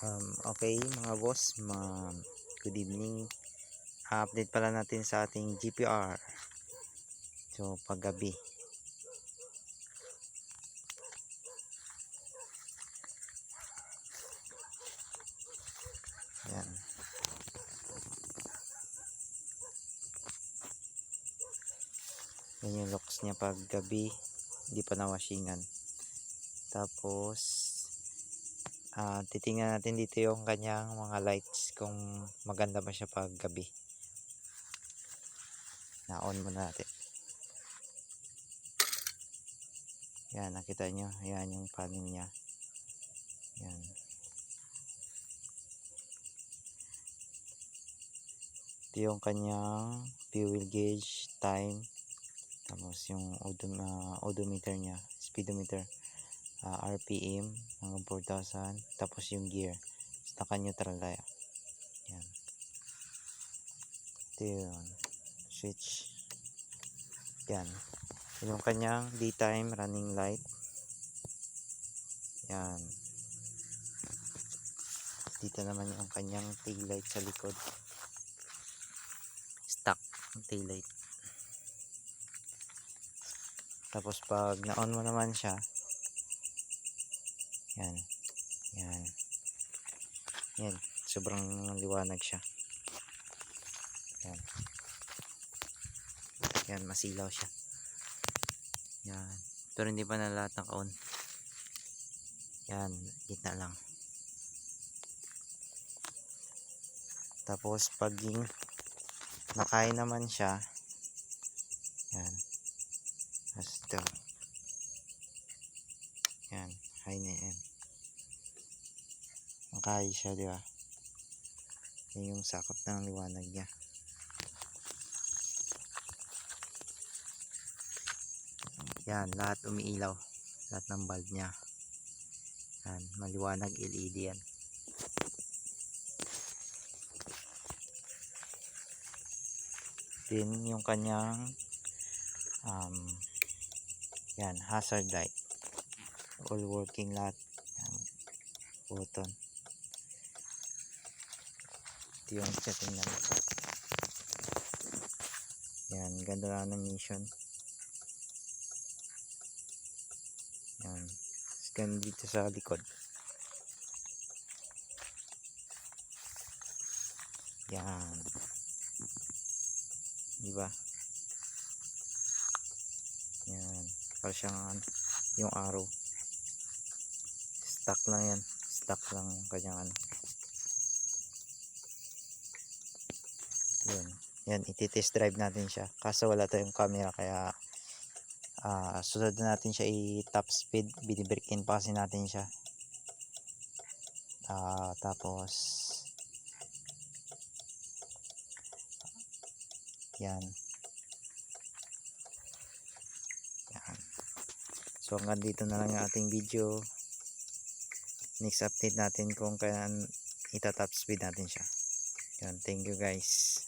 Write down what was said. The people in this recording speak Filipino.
Okay mga boss, good evening. Update pala natin sa ating GPR. So paggabi. Yan. Yan yung locks niya paggabi. Hindi pa nawashingan. Tapos titingnan natin dito yung kanyang mga lights kung maganda ba siya paggabi. Na-on muna natin. Yan, nakita nyo. Yan yung panel niya. Yan. Ito yung kanyang fuel gauge, time. Tapos yung odometer niya, speedometer, RPM hanggang 4,000. Tapos yung gear, naka-neutral tayo. Yan. Ito yun. Switch. Yan. Yung kanyang daytime running light. Yan. Dito naman yung kanyang tail light sa likod. Stock tail light. Tapos pag na-on mo naman siya, yan. Yan. Yan. Sobrang liwanag siya. Yan. Yan, masilaw siya. Yan. Pero hindi pa na lahat naka-on. Yan, gitna lang. Tapos pag nakain naman siya, yan. Ito. Yan, high na yan. Nakain siya, di ba? Yan yung sakop ng liwanag niya. Yan, lahat umiilaw. Lahat ng bulb niya. Yan, maliwanag LED yan. Then yung kanyang yan, hazard light. All working lahat. Yan, button. Ito yung setting naman. Yan, ganda na ng mission. Yan. Scan dito sa likod. Yan. Diba? Yan. Para siyang yung arrow. Stock lang yan. Stock lang kanyang Yan. Yan. Iti-test drive natin siya. Kaso wala tayong camera kaya sunod natin siya i-top speed. Binibreak-in pa kasi natin siya. Tapos yan. Yan. So hanggang dito na lang yung ating video. Next update natin kung kailan ita-top speed natin siya. Yan. Thank you guys.